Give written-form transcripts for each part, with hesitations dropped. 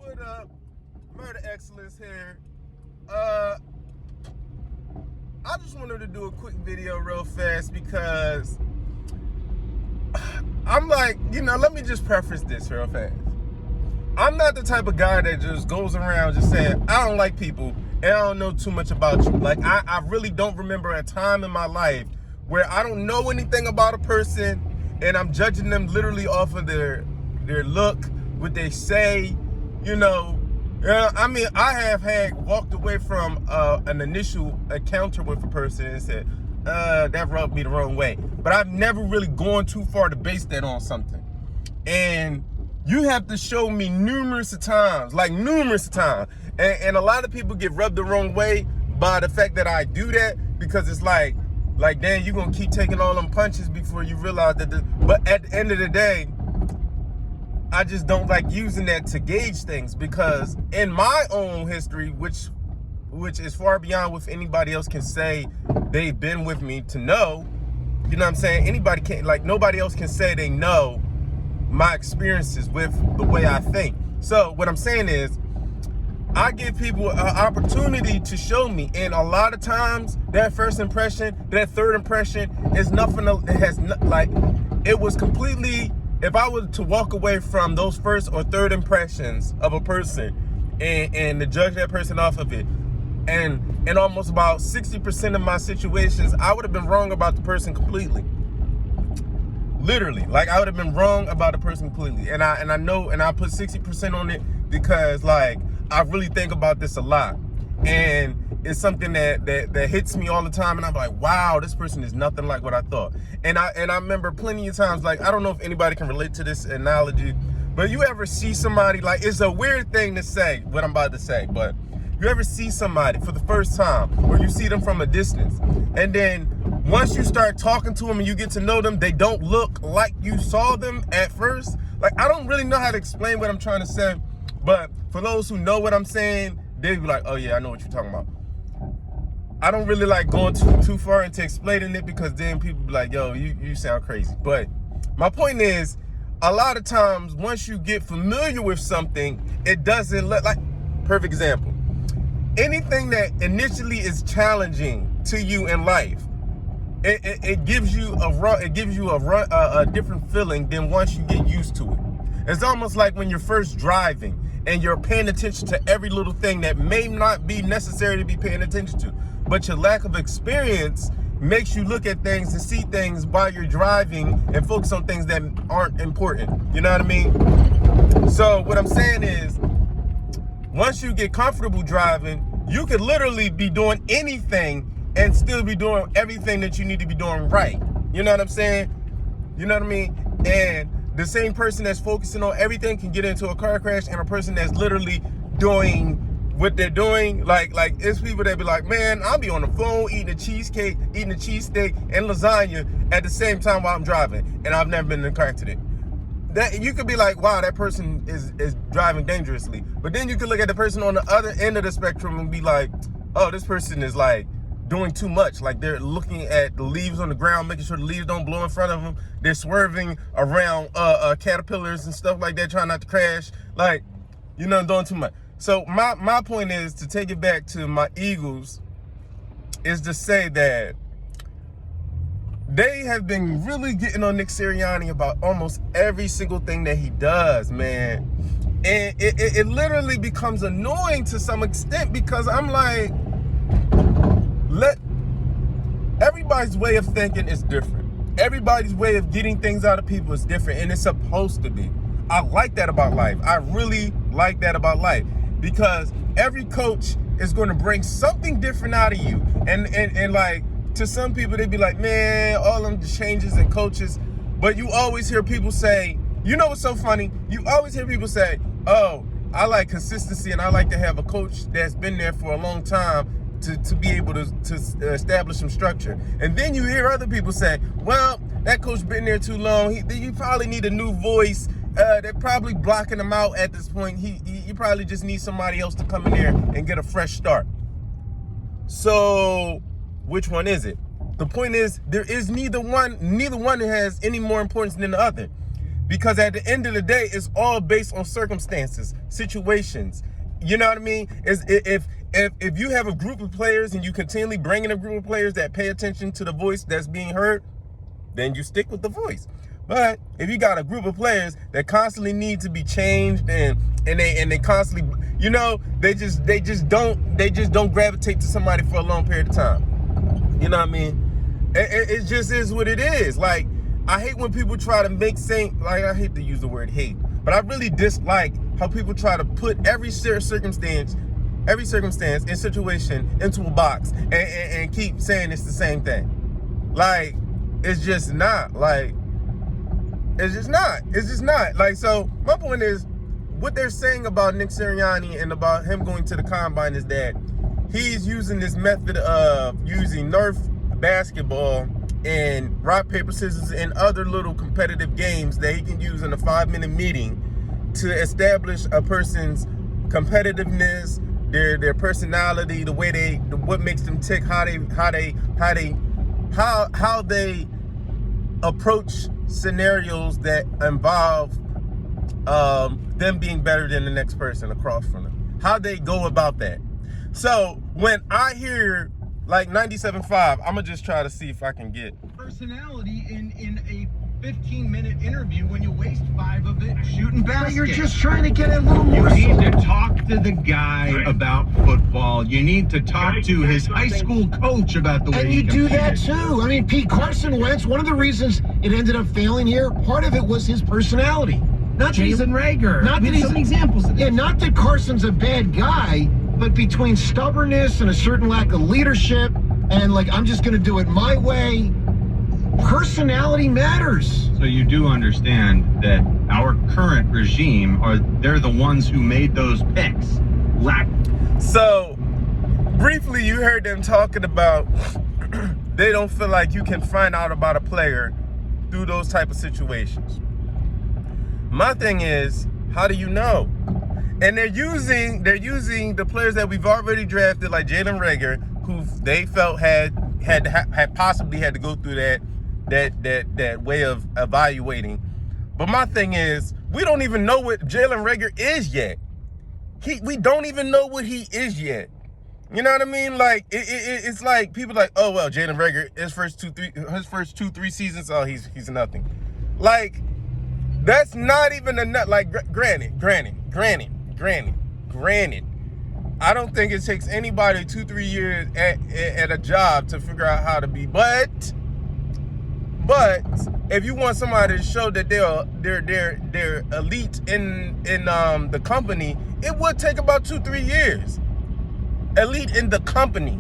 What up? Murder Excellence here. I just wanted to do a quick video real fast because I'm like, let me just preface this real fast. I'm not the type of guy that just goes around just saying, I don't like people and I don't know too much about you. Like, I really don't remember a time in my life where I don't know anything about a person and I'm judging them literally off of their look, what they say, I have walked away from an initial encounter with a person and said, that rubbed me the wrong way. But I've never really gone too far to base that on something. And you have to show me numerous times. And a lot of people get rubbed the wrong way by the fact that I do that, because it's like, damn, you're going to keep taking all them punches before you realize that. But at the end of the day, I just don't like using that to gauge things, because in my own history, which is far beyond what anybody else can say they've been with me to know, you know what I'm saying? Nobody else can say they know my experiences with the way I think. So what I'm saying is, I give people an opportunity to show me, and a lot of times that first impression, that third impression is nothing. It was completely. If I were to walk away from those first or third impressions of a person and to judge that person off of it, and in almost about 60% of my situations, I would have been wrong about the person completely. Literally, I would have been wrong about the person completely. And I know, and I put 60% on it because I really think about this a lot. And it's something that hits me all the time, and I'm like, wow, this person is nothing like what I thought. And I remember plenty of times, I don't know if anybody can relate to this analogy, but you ever see somebody, it's a weird thing to say what I'm about to say, but you ever see somebody for the first time, or you see them from a distance, and then once you start talking to them and you get to know them, they don't look like you saw them at first. I don't really know how to explain what I'm trying to say, but for those who know what I'm saying, they'd be like, oh yeah, I know what you're talking about. I don't really like going too far into explaining it, because then people be like, yo, you sound crazy. But my point is, a lot of times once you get familiar with something, it doesn't look like, perfect example. Anything that initially is challenging to you in life, it gives you a different feeling than once you get used to it. It's almost like when you're first driving and you're paying attention to every little thing that may not be necessary to be paying attention to, but your lack of experience makes you look at things and see things while you're driving and focus on things that aren't important. You know what I mean? So what I'm saying is, once you get comfortable driving, you could literally be doing anything and still be doing everything that you need to be doing right. You know what I'm saying? You know what I mean? And the same person that's focusing on everything can get into a car crash, and a person that's literally doing what they're doing, it's people that be like, man, I'll be on the phone eating a cheesecake, eating a cheesesteak and lasagna at the same time while I'm driving, and I've never been in a car accident. That you could be like, wow, that person is driving dangerously. But then you could look at the person on the other end of the spectrum and be like, oh, this person is doing too much. They're looking at the leaves on the ground, making sure the leaves don't blow in front of them. They're swerving around caterpillars and stuff like that, trying not to crash. Doing too much. So my point is, to take it back to my Eagles, is to say that they have been really getting on Nick Siranni about almost every single thing that he does, man. And it literally becomes annoying to some extent, because I'm like, everybody's way of thinking is different. Everybody's way of getting things out of people is different, and it's supposed to be. I like that about life. I really like that about life, because every coach is going to bring something different out of you. And to some people, they'd be like, man, all them changes and coaches. But you always hear people say, you know what's so funny? You always hear people say, oh, I like consistency, and I like to have a coach that's been there for a long time to be able to establish some structure. And then you hear other people say, well, that coach been there too long. You probably need a new voice. They're probably blocking him out at this point. You probably just need somebody else to come in there and get a fresh start. So which one is it? The point is, there is neither one that has any more importance than the other. Because at the end of the day, it's all based on circumstances, situations. You know what I mean? If you have a group of players and you continually bring in a group of players that pay attention to the voice that's being heard, then you stick with the voice. But if you got a group of players that constantly need to be changed and they constantly, you know, they just don't gravitate to somebody for a long period of time. You know what I mean? It just is what it is. Like, I hate when people try to make I hate to use the word hate, but I really dislike how people try to put every circumstance and situation into a box and keep saying it's the same thing. Like, it's just not. Like, it's just not. Like, so my point is, what they're saying about Nick Siranni and about him going to the combine is that he's using this method of using Nerf basketball and rock, paper, scissors and other little competitive games that he can use in a 5-minute meeting to establish a person's competitiveness, their personality, the way what makes them tick, how they approach scenarios that involve them being better than the next person across from them. How they go about that. So when I hear like 97.5, I'm gonna just try to see if I can get personality in a 15-minute interview when you waste 5 of it shooting baskets. You're just trying to get a little more. You need to talk to the guy about football. You need to talk to his high school coach about the way and he you do competed. that too. I mean, Pete Carson Wentz, one of the reasons it ended up failing here, part of it was his personality. Not Jalen Reagor. Not that some examples of this. Yeah, not that Carson's a bad guy, but between stubbornness and a certain lack of leadership and like, I'm just going to do it my way, personality matters. So you do understand that our current regime they're the ones who made those picks. So briefly, you heard them talking about they don't feel like you can find out about a player through those type of situations. My thing is, how do you know? And they're using the players that we've already drafted, like Jalen Reagor, who they felt had possibly had to go through that way of evaluating. But my thing is, we don't even know what Jalen Reagor is yet. We don't even know what he is yet. You know what I mean? Like, it's like people like, oh well, Jalen Reagor, his first 2-3 seasons, oh he's nothing. Like, that's not even enough. Like, granted. I don't think it takes anybody 2-3 years at a job to figure out how to be. But if you want somebody to show that they're elite in the company, it would take about 2-3 years. Elite in the company,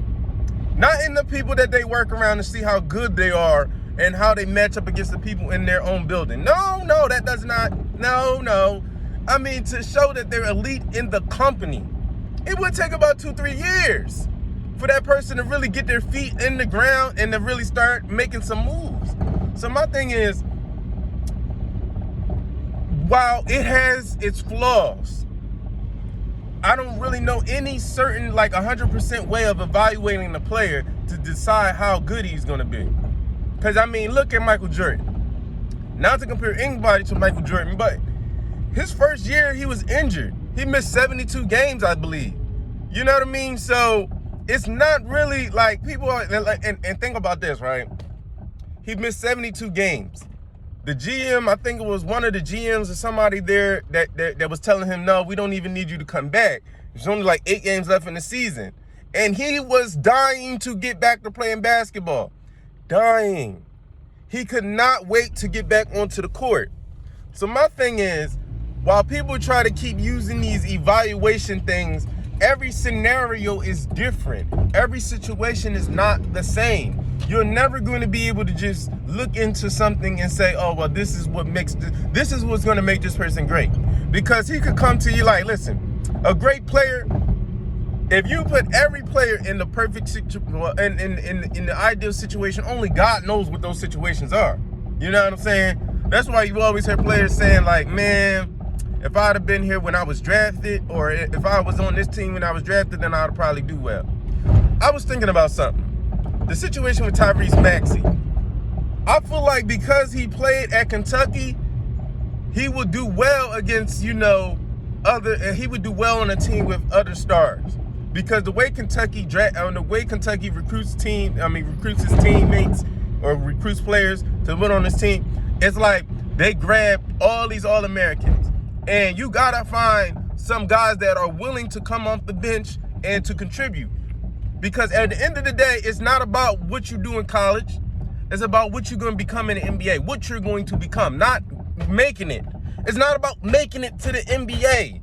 not in the people that they work around to see how good they are and how they match up against the people in their own building. No, that does not. No. I mean, to show that they're elite in the company, it would take about 2-3 years for that person to really get their feet in the ground and to really start making some moves. So my thing is, while it has its flaws, I don't really know any certain, like 100% way of evaluating the player to decide how good he's going to be. Because, I mean, look at Michael Jordan. Not to compare anybody to Michael Jordan, but his first year, he was injured. He missed 72 games, I believe. You know what I mean? So it's not really like people are like, and think about this, right? He missed 72 games. The GM, I think it was one of the GMs or somebody there that was telling him, no, we don't even need you to come back. There's only like 8 games left in the season. And he was dying to get back to playing basketball. Dying. He could not wait to get back onto the court. So my thing is, while people try to keep using these evaluation things, every scenario is different. Every situation is not the same. You're never going to be able to just look into something and say, oh, well, this is what's going to make this person great. Because he could come to you like, listen, a great player, if you put every player in the perfect situation, in the ideal situation, only God knows what those situations are. You know what I'm saying? That's why you always hear players saying like, man, if I'd have been here when I was drafted, or if I was on this team when I was drafted, then I'd probably do well. I was thinking about something. The situation with Tyrese Maxey. I feel like because he played at Kentucky, he would do well against, he would do well on a team with other stars. Because the way Kentucky recruits his teammates or recruits players to put on his team, it's like they grab all these All-Americans. And you gotta find some guys that are willing to come off the bench and to contribute. Because at the end of the day, it's not about what you do in college. It's about what you're going to become in the NBA, what you're going to become, not making it. It's not about making it to the NBA.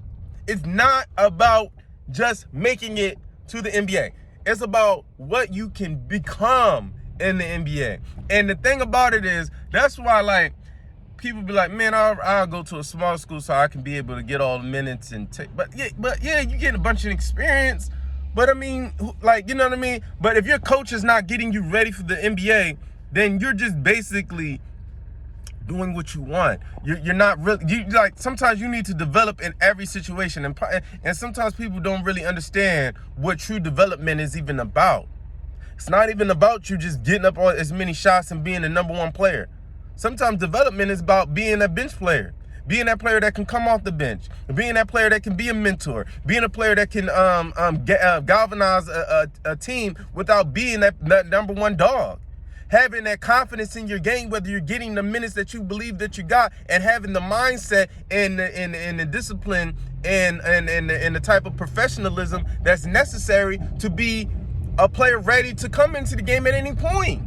It's not about just making it to the NBA. It's about what you can become in the NBA. And the thing about it is, that's why, like, people be like, man, I'll go to a small school so I can be able to get all the minutes and take. But yeah, you get a bunch of experience. But I mean, like, you know what I mean? But if your coach is not getting you ready for the NBA, then you're just basically doing what you want. You're not really, sometimes you need to develop in every situation. And sometimes people don't really understand what true development is even about. It's not even about you just getting up on as many shots and being the number one player. Sometimes development is about being a bench player, being that player that can come off the bench, being that player that can be a mentor, being a player that can galvanize a team without being that number one dog. Having that confidence in your game, whether you're getting the minutes that you believe that you got, and having the mindset and the discipline and the type of professionalism that's necessary to be a player ready to come into the game at any point.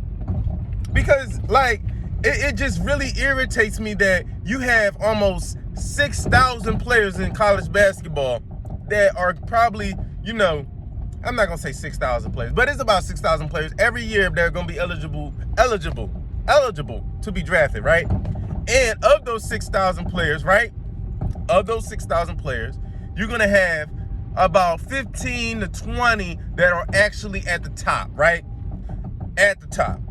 Because, like, it just really irritates me that you have almost 6,000 players in college basketball that are probably, I'm not going to say 6,000 players, but it's about 6,000 players every year that are going to be eligible to be drafted, right? And of those 6,000 players, right? Of those 6,000 players, you're going to have about 15 to 20 that are actually at the top, right? At the top,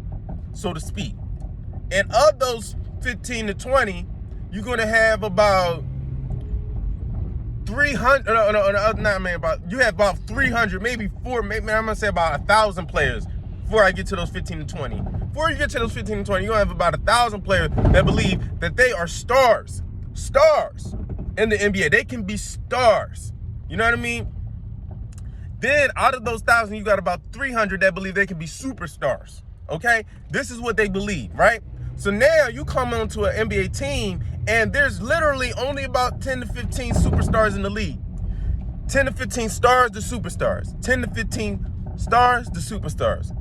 so to speak. And of those 15 to 20, you're going to have about 300, you have about 300, maybe I'm going to say about 1,000 players before I get to those 15 to 20. Before you get to those 15 to 20, you're going to have about 1,000 players that believe that they are stars in the NBA. They can be stars. You know what I mean? Then out of those 1,000, you got about 300 that believe they can be superstars. Okay? This is what they believe, right? So now you come onto an NBA team and there's literally only about 10 to 15 superstars in the league. 10 to 15 stars, the superstars. 10 to 15 stars, the superstars.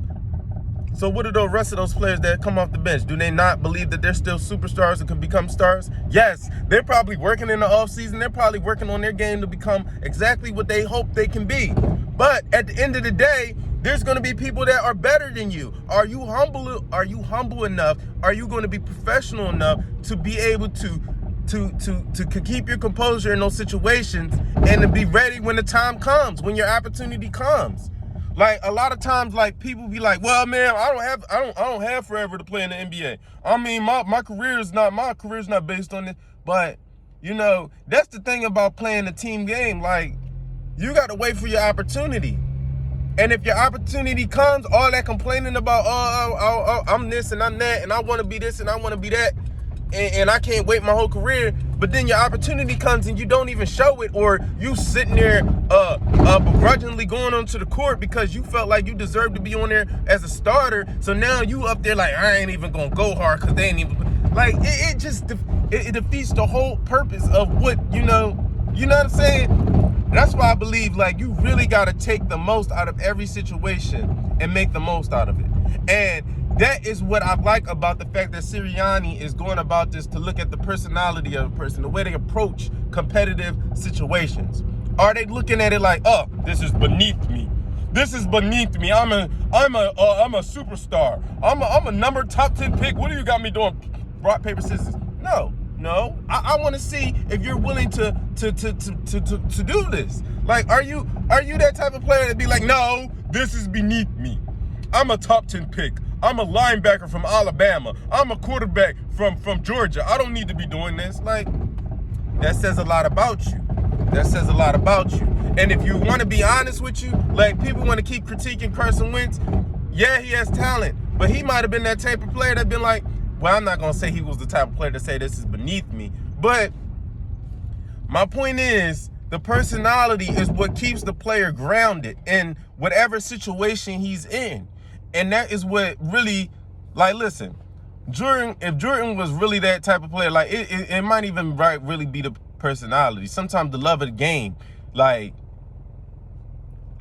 So what are the rest of those players that come off the bench? Do they not believe that they're still superstars and can become stars? Yes, they're probably working in the offseason. They're probably working on their game to become exactly what they hope they can be. But at the end of the day, there's going to be people that are better than you. Are you humble enough? Are you going to be professional enough to be able to keep your composure in those situations and to be ready when the time comes, when your opportunity comes? Like, a lot of times, like, people be like, well, man, I don't have forever to play in the NBA. I mean, my career is not based on this. But, that's the thing about playing a team game. Like, you got to wait for your opportunity. And if your opportunity comes, all that complaining about, I'm this and I'm that, and I want to be this and I want to be that, and I can't wait my whole career, but then your opportunity comes and you don't even show it, or you sitting there begrudgingly going onto the court because you felt like you deserved to be on there as a starter. So now you up there like, I ain't even gonna go hard because they ain't even, like, it defeats the whole purpose of what, you know what I'm saying? That's why I believe, like, you really got to take the most out of every situation and make the most out of it. And that is what I like about the fact that Siranni is going about this, to look at the personality of a person, the way they approach competitive situations. Are they looking at it like, oh, this is beneath me? This is beneath me. I'm a superstar. I'm a number top 10 pick. What do you got me doing? Rock, paper, scissors. No. I want to see if you're willing to do this. Like, are you that type of player to be like, no, this is beneath me. I'm a top 10 pick. I'm a linebacker from Alabama. I'm a quarterback from Georgia. I don't need to be doing this. Like, that says a lot about you. That says a lot about you. And if you want to be honest with you, like, people want to keep critiquing Carson Wentz. Yeah, he has talent, but he might have been that type of player that been like, well, I'm not going to say he was the type of player to say this is beneath me, but But my point is, the personality is what keeps the player grounded in whatever situation he's in. And that is what really, like, listen, if Jordan was really that type of player, like, it might even really be the personality. Sometimes the love of the game, like,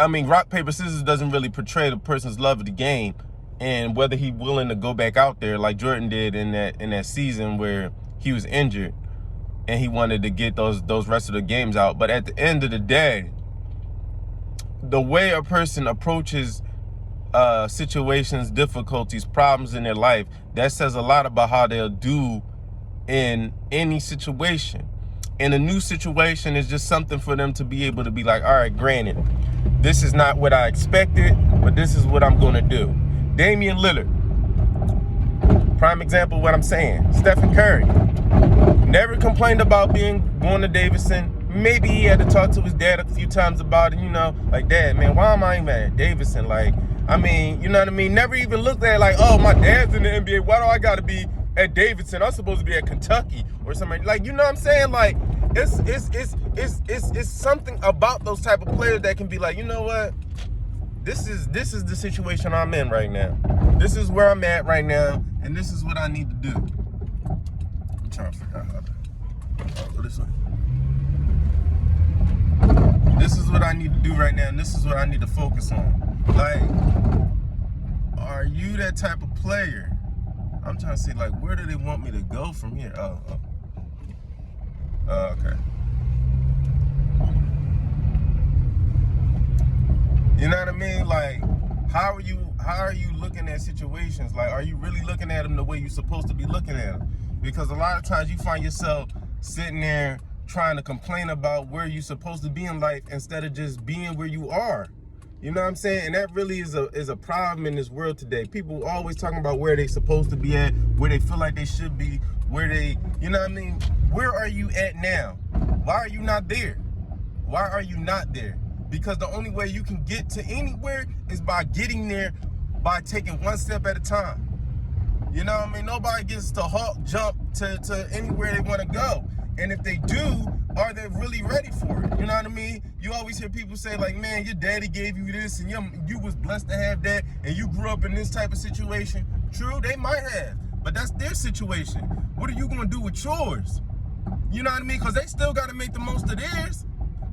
I mean, rock, paper, scissors doesn't really portray the person's love of the game and whether he's willing to go back out there like Jordan did in that season where he was injured and he wanted to get those rest of the games out. But at the end of the day, the way a person approaches situations, difficulties, problems in their life, that says a lot about how they'll do in any situation. And a new situation is just something for them to be able to be like, all right, granted, this is not what I expected, but this is what I'm going to do. Damian Lillard, prime example of what I'm saying. Stephen Curry, never complained about going to Davidson. Maybe he had to talk to his dad a few times about it, like, Dad, man, why am I even at Davidson? Like, I mean, you know what I mean? Never even looked at it like, oh, my dad's in the NBA. Why do I got to be at Davidson? I'm supposed to be at Kentucky or something. Like, you know what I'm saying? Like, it's something about those type of players that can be like, you know what? This is the situation I'm in right now. This is where I'm at right now, and this is what I need to do. I'm trying to figure out how to go this way. This is what I need to do right now, and this is what I need to focus on. Like, are you that type of player? I'm trying to see, like, where do they want me to go from here? Oh, okay. You know what I mean? Like, how are you looking at situations? Like, are you really looking at them the way you're supposed to be looking at them? Because a lot of times you find yourself sitting there trying to complain about where you're supposed to be in life instead of just being where you are. You know what I'm saying? And that really is a problem in this world today. People always talking about where they supposed to be at, where they feel like they should be, where they, you know what I mean? Where are you at now? Why are you not there? Why are you not there? Because the only way you can get to anywhere is by getting there, by taking one step at a time. You know what I mean? Nobody gets to jump to anywhere they want to go. And if they do, are they really ready for it? You know what I mean? You always hear people say, like, man, your daddy gave you this and you was blessed to have that and you grew up in this type of situation. True, they might have, but that's their situation. What are you going to do with yours? You know what I mean? Because they still got to make the most of theirs.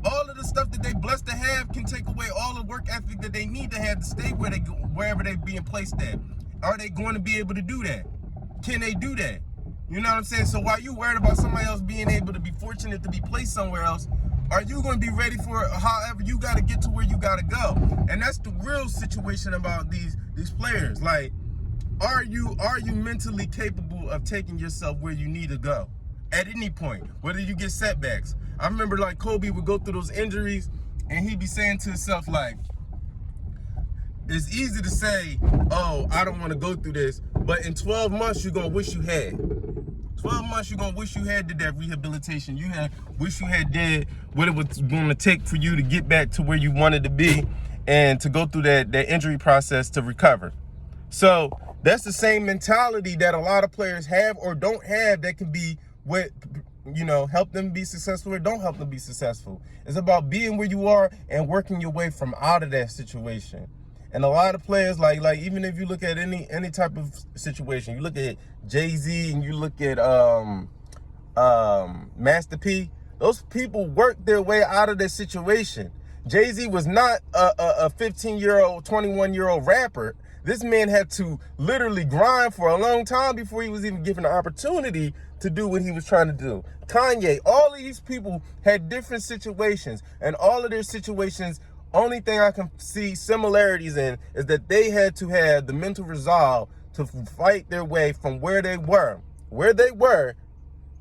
All of the stuff that they blessed to have can take away all the work ethic that they need to have to stay wherever they're being placed at. Are they going to be able to do that? Can they do that? You know what I'm saying? So while you worried about somebody else being able to be fortunate to be placed somewhere else, are you going to be ready for it? However you got to get to where you got to go? And that's the real situation about these players. Like, are you mentally capable of taking yourself where you need to go at any point, whether you get setbacks? I remember, like, Kobe would go through those injuries and he'd be saying to himself, like, it's easy to say, oh, I don't want to go through this, but in 12 months, you're going to wish you had. 12 months, you're going to wish you had did that rehabilitation. Wish you had did what it was going to take for you to get back to where you wanted to be and to go through that injury process to recover. So that's the same mentality that a lot of players have or don't have that can be what, help them be successful or don't help them be successful. It's about being where you are and working your way from out of that situation. And a lot of players, like even if you look at any type of situation, you look at Jay-Z and you look at Master P, those people worked their way out of their situation. Jay-Z was not a 15-year-old, 21-year-old rapper. This man had to literally grind for a long time before he was even given the opportunity to do what he was trying to do. Kanye, all of these people had different situations, and all of their situations, only thing I can see similarities in is that they had to have the mental resolve to fight their way from where they were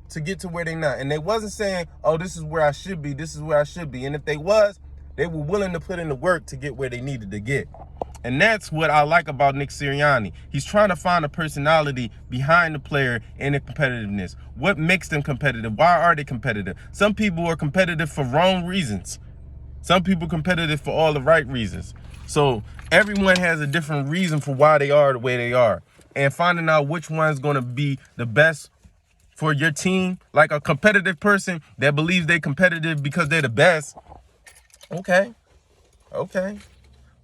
to get to where they're not. And they wasn't saying, oh, this is where I should be, this is where I should be. And if they was, they were willing to put in the work to get where they needed to get. And that's what I like about Nick Siranni. He's trying to find a personality behind the player and the competitiveness. What makes them competitive? Why are they competitive? Some people are competitive for wrong reasons. Some people competitive for all the right reasons. So everyone has a different reason for why they are the way they are. And finding out which one's going to be the best for your team, like a competitive person that believes they're competitive because they're the best, okay.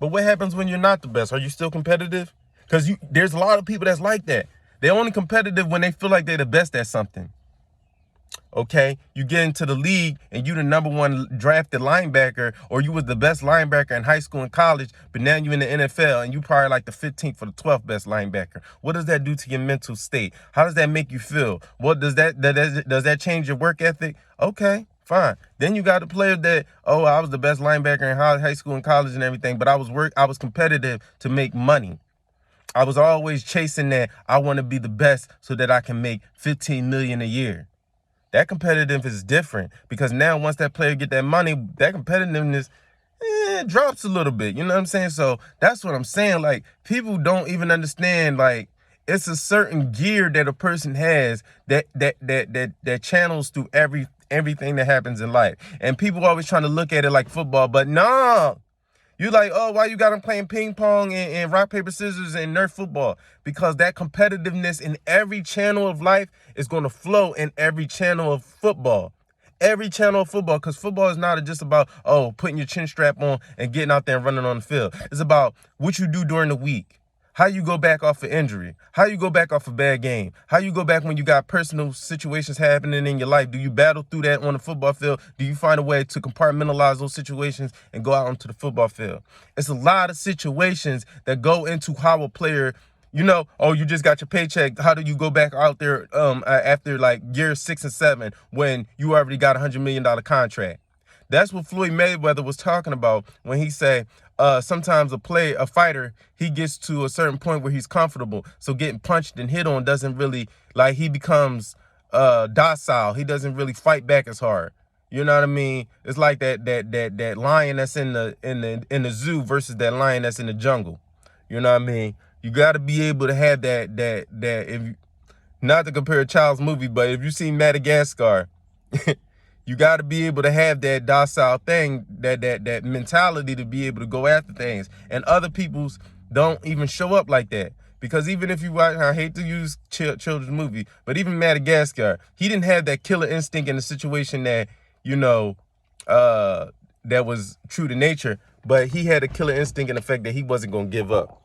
But what happens when you're not the best? Are you still competitive? Because there's a lot of people that's like that. They're only competitive when they feel like they're the best at something. Okay, you get into the league and you the number one drafted linebacker, or you was the best linebacker in high school and college, but now you in the NFL and you probably like the 15th or the 12th best linebacker. What does that do to your mental state? How does that make you feel? What does that change your work ethic? Okay, fine. Then you got a player that, oh, I was the best linebacker in high school and college and everything, but I was competitive to make money. I was always chasing that. I want to be the best so that I can make $15 million a year. That competitive is different, because now once that player get that money, that competitiveness drops a little bit. You know what I'm saying? So that's what I'm saying. Like, people don't even understand, like, it's a certain gear that a person has that channels through everything that happens in life. And people always trying to look at it like football, but no. You like, oh, why you got them playing ping pong and rock, paper, scissors and Nerf football? Because that competitiveness in every channel of life is going to flow in every channel of football. Every channel of football, because football is not just about, oh, putting your chin strap on and getting out there and running on the field. It's about what you do during the week. How you go back off an injury. How you go back off a bad game. How you go back when you got personal situations happening in your life. Do you battle through that on the football field? Do you find a way to compartmentalize those situations and go out onto the football field? It's a lot of situations that go into how a player, you know, oh, you just got your paycheck. How do you go back out there after like year 6 and 7 when you already got $100 million contract? That's what Floyd Mayweather was talking about when he said, sometimes a fighter, he gets to a certain point where he's comfortable. So getting punched and hit on doesn't really, like, he becomes docile. He doesn't really fight back as hard. You know what I mean? It's like that lion that's in the zoo versus that lion that's in the jungle. You know what I mean? You got to be able to have that if you, not to compare a child's movie, but if you see Madagascar, you got to be able to have that docile thing, that mentality to be able to go after things. And other people's don't even show up like that. Because even if you watch, I hate to use children's movie, but even Madagascar, he didn't have that killer instinct in the situation that, you know, that was true to nature. But he had a killer instinct in the fact that he wasn't going to give up.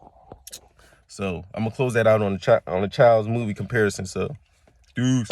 So I'm going to close that out on the child's movie comparison. So, deuce.